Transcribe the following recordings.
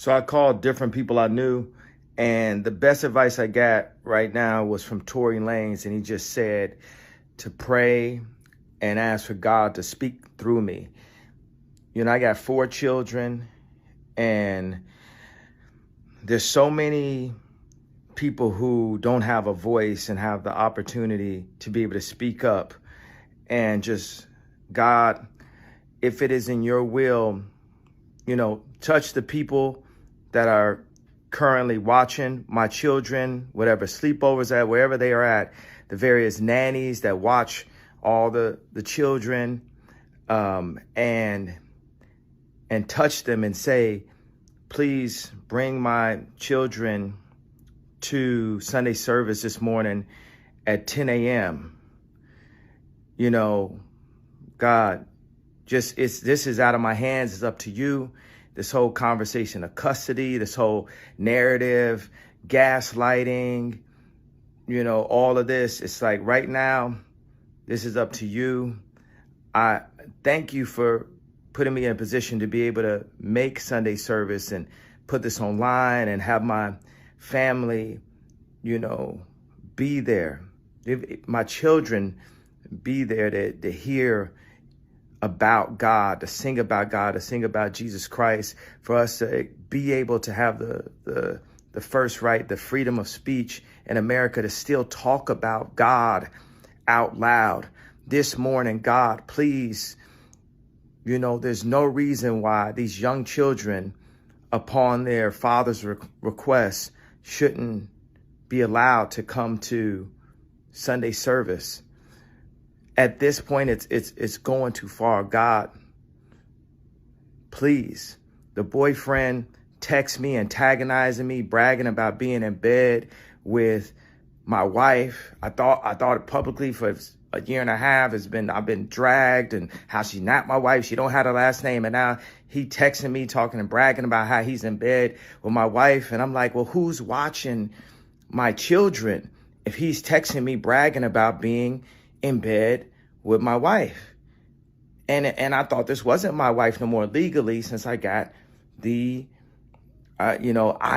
So I called different people I knew, and the best advice I got right now was from Tory Lanez, and he just said to pray and ask for God to speak through me. You know, I got 4 children, and there's so many people who don't have a voice and have the opportunity to be able to speak up. And just, God, if it is in your will, you know, touch the people that are currently watching my children, whatever sleepovers at, wherever they are at, the various nannies that watch all the children, and touch them and say, please bring my children to Sunday service this morning at 10 a.m. You know, God, this is out of my hands. It's up to you. This whole conversation of custody, this whole narrative, gaslighting, you know, all of this. It's like right now, this is up to you. I thank you for putting me in a position to be able to make Sunday service and put this online and have my family, you know, be there. My children be there to hear about God, to sing about God, to sing about Jesus Christ, for us to be able to have the first right, the freedom of speech in America, to still talk about God out loud. This morning, God, please, you know, there's no reason why these young children, upon their father's request, shouldn't be allowed to come to Sunday service. At this point, it's going too far. God, please. The boyfriend texts me, antagonizing me, bragging about being in bed with my wife. I thought it publicly for a year and a half. I've been dragged, and how she's not my wife. She don't have a last name, and now he texting me, talking and bragging about how he's in bed with my wife. And I'm like, well, who's watching my children if he's texting me, bragging about being in bed with my wife? And I thought this wasn't my wife no more legally, since I got I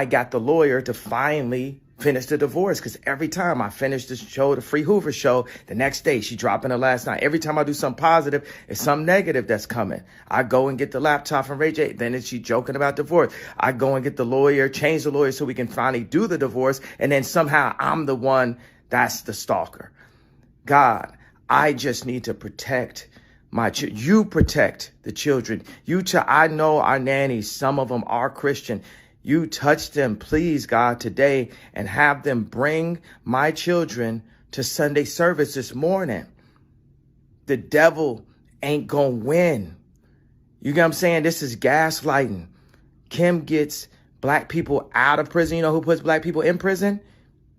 got the lawyer to finally finish the divorce. Because every time I finish the show, the Free Hoover show, the next day she dropping her last night. Every time I do something positive, it's something negative that's coming. I go and get the laptop from Ray J. Then she joking about divorce. I go and get the lawyer, change the lawyer so we can finally do the divorce. And then somehow I'm the one that's the stalker. God, I just need to protect my children. You protect the children. I know our nannies, some of them are Christian. You touch them, please, God, today, and have them bring my children to Sunday service this morning. The devil ain't gonna win. You get what I'm saying? This is gaslighting. Kim gets black people out of prison. You know who puts black people in prison?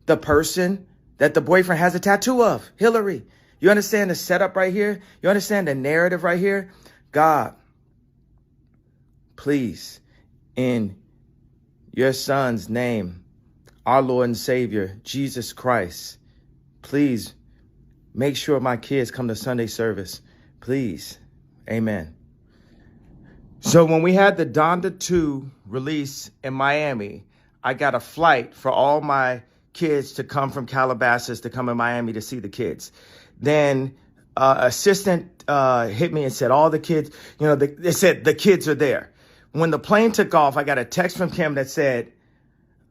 The person that the boyfriend has a tattoo of, Hillary. You understand the setup right here? You understand the narrative right here? God, please, in your son's name, our Lord and Savior, Jesus Christ, please make sure my kids come to Sunday service. Please. Amen. So when we had the Donda 2 release in Miami, I got a flight for all my kids to come from Calabasas to come in Miami to see the kids. Then assistant hit me and said, all the kids, you know, they said the kids are there. When the plane took off, I got a text from Kim that said,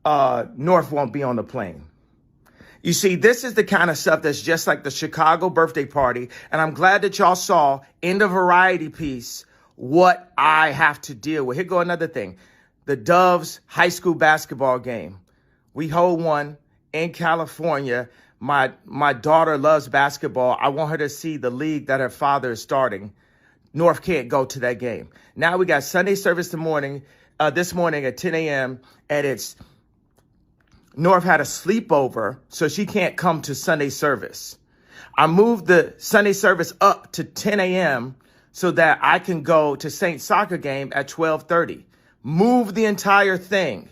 North won't be on the plane. You see, this is the kind of stuff that's just like the Chicago birthday party. And I'm glad that y'all saw in the variety piece what I have to deal with. Here go another thing. The Doves high school basketball game. We hold one in California. My daughter loves basketball. I want her to see the league that her father is starting. North can't go to that game. Now we got Sunday service this morning at 10 a.m. and North had a sleepover, so she can't come to Sunday service. I moved the Sunday service up to 10 a.m. so that I can go to Saints soccer game at 12:30. Move the entire thing.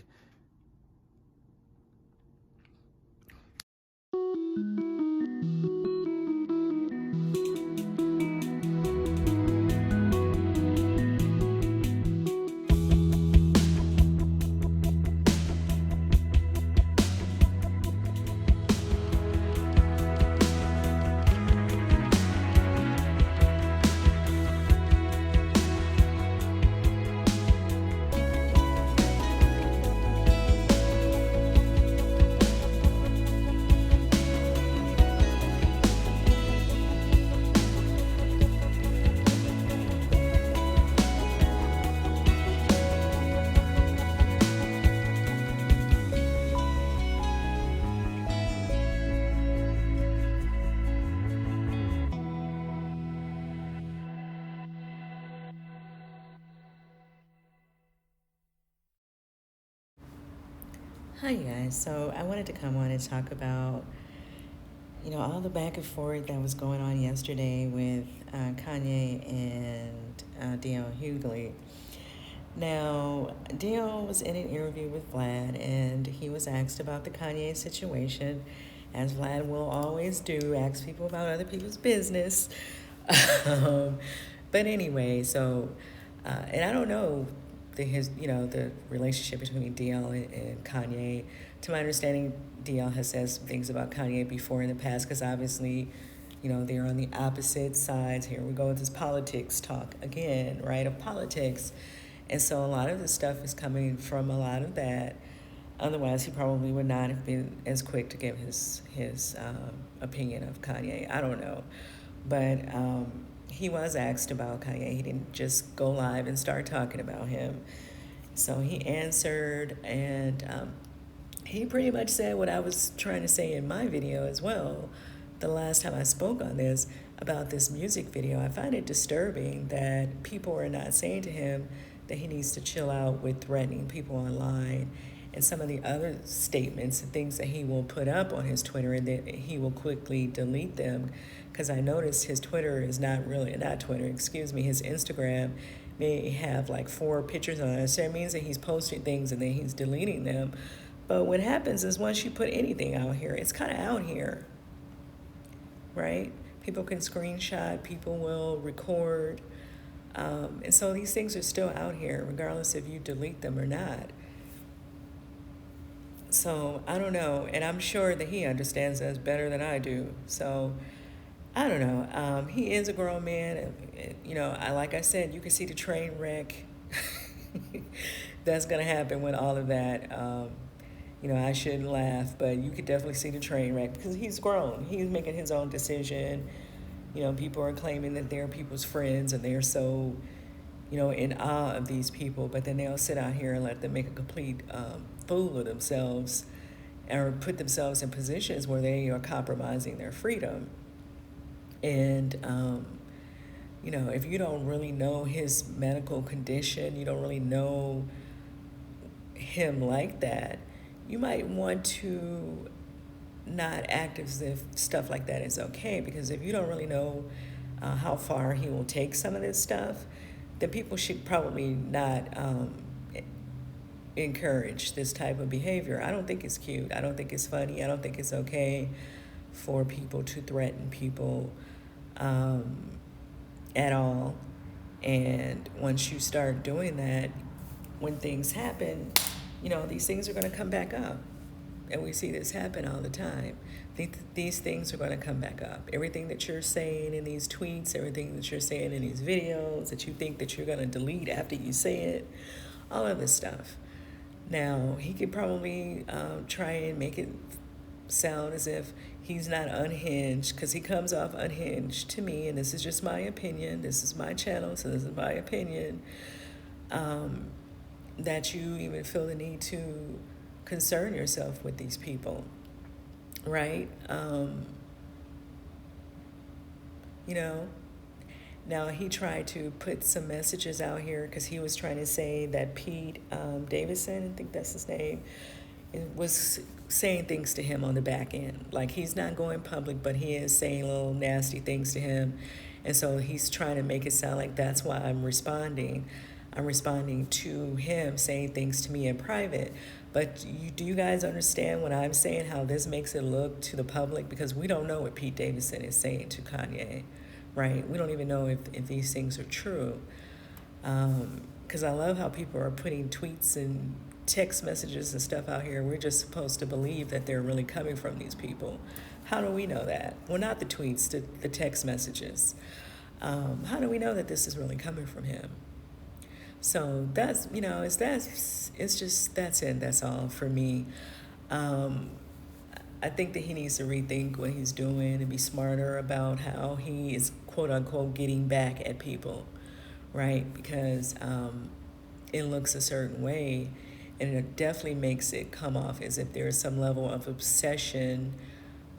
Hi guys. So I wanted to come on and talk about, all the back and forth that was going on yesterday with Kanye and DL Hughley. Now, DL was in an interview with Vlad, and he was asked about the Kanye situation, as Vlad will always do, ask people about other people's business. um, but anyway, and I don't know the relationship between DL and Kanye. To my understanding, DL has said some things about Kanye before in the past, because obviously, they're on the opposite sides. Here we go with this politics talk again, right? Of politics. And so a lot of the stuff is coming from a lot of that. Otherwise, he probably would not have been as quick to give his opinion of Kanye. I don't know, but he was asked about Kanye. He didn't just go live and start talking about him. So he answered, and he pretty much said what I was trying to say in my video as well. The last time I spoke on this about this music video, I find it disturbing that people are not saying to him that he needs to chill out with threatening people online and some of the other statements and things that he will put up on his Twitter, and that he will quickly delete them. Because I noticed his Twitter is not Twitter, excuse me, his Instagram may have like 4 pictures on it. So it means that he's posting things and then he's deleting them. But what happens is once you put anything out here, it's kind of out here, right? People can screenshot, people will record. And so these things are still out here, regardless if you delete them or not. So I don't know. And I'm sure that he understands this better than I do. So I don't know. He is a grown man. Like I said, you can see the train wreck that's going to happen with all of that. I shouldn't laugh, but you could definitely see the train wreck because he's grown. He's making his own decision. People are claiming that they're people's friends and they're so, in awe of these people, but then they'll sit out here and let them make a complete fool of themselves or put themselves in positions where they are compromising their freedom. And, if you don't really know his medical condition, you don't really know him like that, you might want to not act as if stuff like that is okay. Because if you don't really know how far he will take some of this stuff, then people should probably not encourage this type of behavior. I don't think it's cute. I don't think it's funny. I don't think it's okay for people to threaten people at all. And once you start doing that, when things happen, these things are going to come back up. And we see this happen all the time. These things are going to come back up. Everything that you're saying in these tweets, everything that you're saying in these videos that you think that you're going to delete after you say it, all of this stuff. Now, he could probably try and make it sound as if he's not unhinged, because he comes off unhinged to me, and this is just my opinion. This is my channel, so this is my opinion. That you even feel the need to concern yourself with these people, right? Now he tried to put some messages out here because he was trying to say that Pete Davidson, I think that's his name, was saying things to him on the back end. Like, he's not going public, but he is saying little nasty things to him. And so he's trying to make it sound like that's why I'm responding. I'm responding to him saying things to me in private. But do you guys understand what I'm saying, how this makes it look to the public? Because we don't know what Pete Davidson is saying to Kanye, right? We don't even know if these things are true. Because I love how people are putting tweets and text messages and stuff out here. We're just supposed to believe that they're really coming from these people. How do we know that? Well, not the tweets, the text messages. How do we know that this is really coming from him? So that's, it's just, that's it. That's all for me. I think that he needs to rethink what he's doing and be smarter about how he is, quote unquote, getting back at people, right? Because it looks a certain way, and it definitely makes it come off as if there is some level of obsession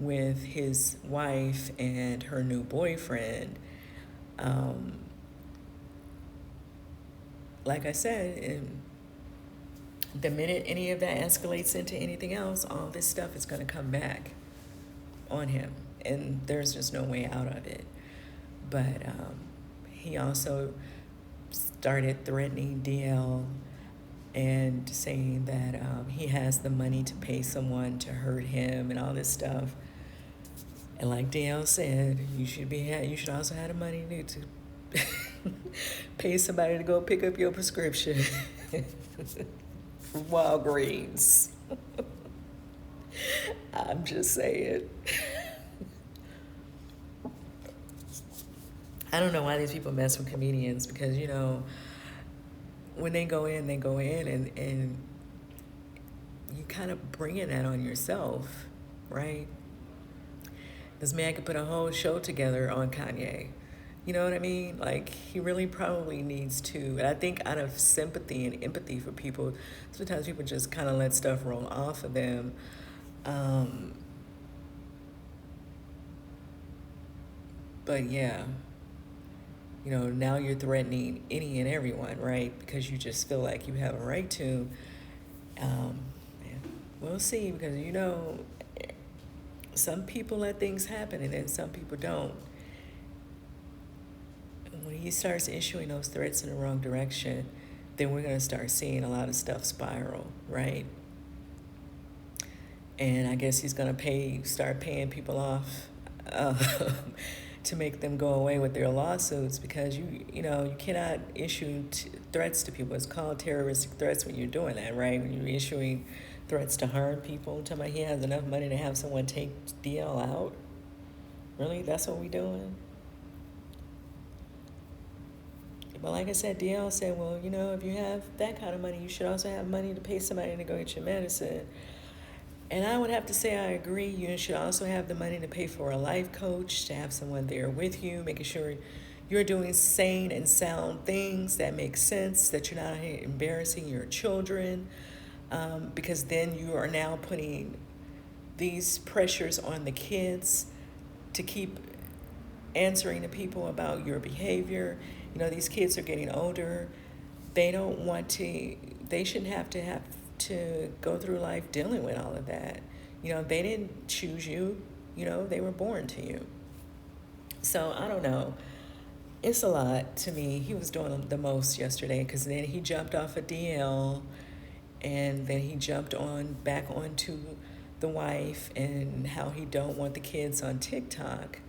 with his wife and her new boyfriend. Like I said, The minute any of that escalates into anything else, all this stuff is going to come back on him, and there's just no way out of it. But he also started threatening DL and saying that he has the money to pay someone to hurt him and all this stuff. And like DL said, you should also have the money to pay somebody to go pick up your prescription from Walgreens. I'm just saying. I don't know why these people mess with comedians, because, you know, when they go in, and you kind of bringing that on yourself, right? This man could put a whole show together on Kanye. You know what I mean? Like, he really probably needs to. And I think out of sympathy and empathy for people, sometimes people just kind of let stuff roll off of them. But yeah, you know, now you're threatening any and everyone, right? Because you just feel like you have a right to. We'll see, because, you know, some people let things happen and then some people don't. When he starts issuing those threats in the wrong direction, then we're going to start seeing a lot of stuff spiral, right? And I guess he's going to start paying people off to make them go away with their lawsuits, because you know, you cannot issue threats to people. It's called terroristic threats when you're doing that, right? When you're issuing threats to harm people. I'm talking about he has enough money to have someone take DL out. Really? That's what we doing? But like I said, DL said, well, you know, if you have that kind of money, you should also have money to pay somebody to go get your medicine. And I would have to say I agree. You should also have the money to pay for a life coach, to have someone there with you, making sure you're doing sane and sound things that make sense, that you're not embarrassing your children, because then you are now putting these pressures on the kids to keep answering to people about your behavior. You know, these kids are getting older. They shouldn't have to go through life dealing with all of that. You know, they didn't choose you, you know, they were born to you. So I don't know. It's a lot to me. He was doing the most yesterday, because then he jumped off of DL, and then he jumped back onto the wife and how he don't want the kids on TikTok.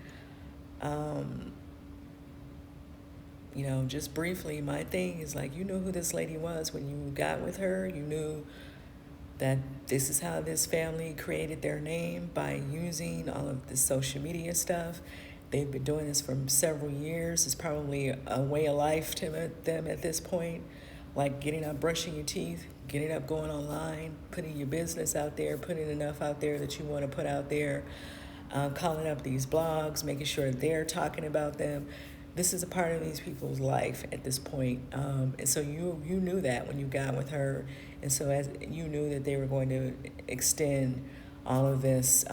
You know, just briefly, my thing is, like, you knew who this lady was when you got with her. You knew that this is how this family created their name, by using all of the social media stuff. They've been doing this for several years. It's probably a way of life to them at this point, like getting up, brushing your teeth, getting up, going online, putting your business out there, putting enough out there that you want to put out there, calling up these blogs, making sure they're talking about them. This is a part of these people's life at this point. And so you knew that when you got with her. And so as you knew that they were going to extend all of this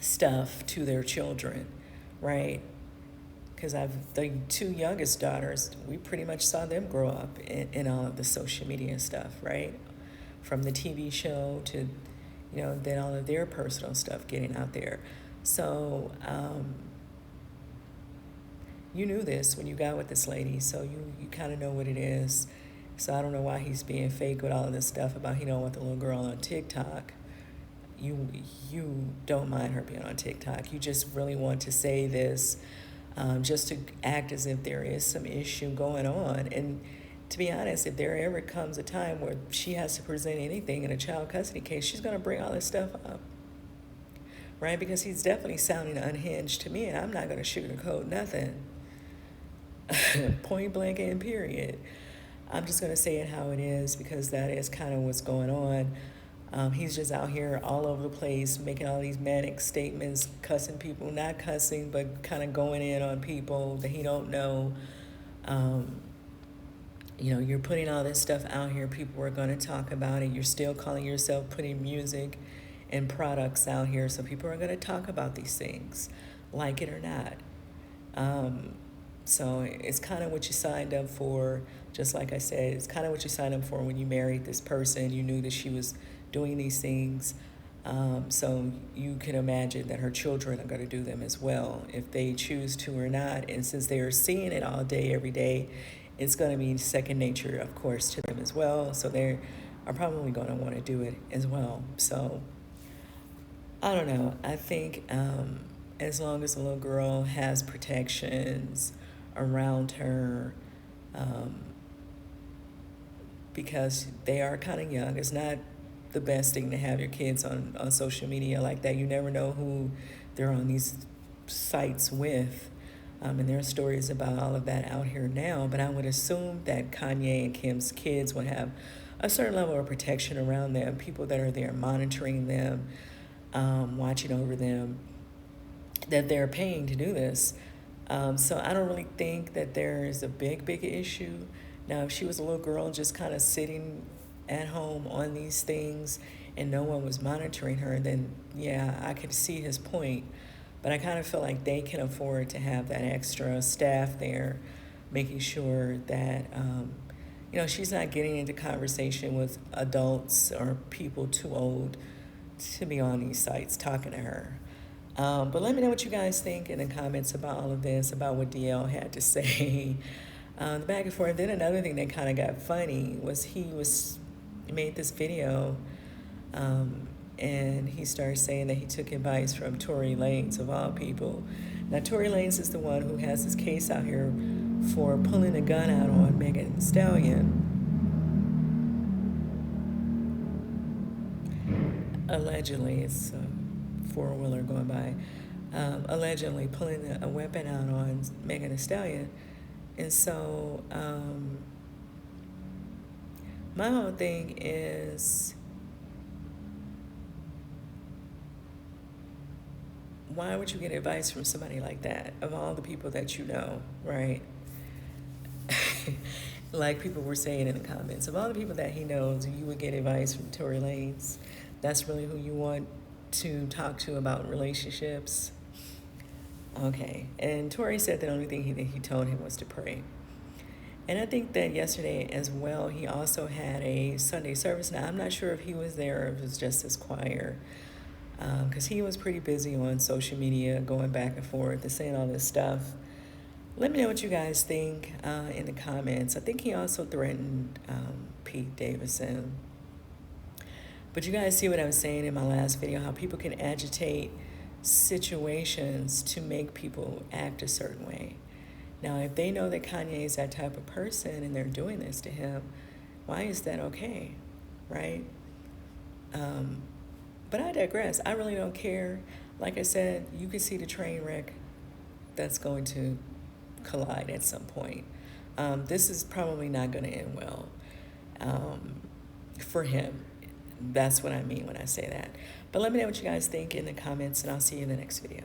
stuff to their children, right? Because the two youngest daughters, we pretty much saw them grow up in all of the social media stuff, right? From the TV show to, you know, then all of their personal stuff getting out there. So, you knew this when you got with this lady, so you kind of know what it is. So I don't know why he's being fake with all of this stuff about he don't want the little girl on TikTok. You don't mind her being on TikTok. You just really want to say this just to act as if there is some issue going on. And to be honest, if there ever comes a time where she has to present anything in a child custody case, she's going to bring all this stuff up, right? Because he's definitely sounding unhinged to me, and I'm not going to sugarcoat nothing. Point blank and period. I'm just going to say it how it is, because that is kind of what's going on. He's just out here all over the place making all these manic statements, cussing people, not cussing, but kind of going in on people that he don't know. You know, you're putting all this stuff out here. People are going to talk about it. You're still calling yourself putting music and products out here. So people are going to talk about these things, like it or not. So it's kind of what you signed up for. Just like I said, it's kind of what you signed up for when you married this person. You knew that she was doing these things. So you can imagine that her children are going to do them as well if they choose to or not. And since they are seeing it all day, every day, it's going to be second nature, of course, to them as well. So they are probably going to want to do it as well. So I don't know. I think as long as the little girl has protections around her, um, because they are kind of young, it's not the best thing to have your kids on social media like that. You never know who they're on these sites with. And there are stories about all of that out here now, but I would assume that Kanye and Kim's kids would have a certain level of protection around them, people that are there monitoring them, watching over them, that they're paying to do this. So I don't really think that there is a big issue. Now, if she was a little girl just kind of sitting at home on these things and no one was monitoring her, then yeah, I could see his point. But I kind of feel like they can afford to have that extra staff there, making sure that, she's not getting into conversation with adults or people too old to be on these sites talking to her. But let me know what you guys think in the comments about all of this, about what DL had to say. The back and forth. Then another thing that kind of got funny was he made this video, and he started saying that he took advice from Tory Lanez, of all people. Now, Tory Lanez is the one who has this case out here for pulling a gun out on Megan Thee Stallion. Allegedly, it's a four-wheeler going by. Allegedly pulling a weapon out on Megan Thee Stallion. And so my whole thing is, why would you get advice from somebody like that, of all the people that you know, right? Like people were saying in the comments, of all the people that he knows, you would get advice from Tory Lanez. That's really who you want to talk to about relationships? Okay. And Tory said the only thing he told him was to pray. And I think that yesterday as well, he also had a Sunday service. Now, I'm not sure if he was there or if it was just his choir, because he was pretty busy on social media, going back and forth and saying all this stuff. Let me know what you guys think in the comments. I think he also threatened Pete Davidson. But you guys see what I was saying in my last video, how people can agitate situations to make people act a certain way. Now, if they know that Kanye is that type of person and they're doing this to him, why is that okay, right? But I digress. I really don't care. Like I said, you can see the train wreck that's going to collide at some point. This is probably not going to end well for him. That's what I mean when I say that. But let me know what you guys think in the comments, and I'll see you in the next video.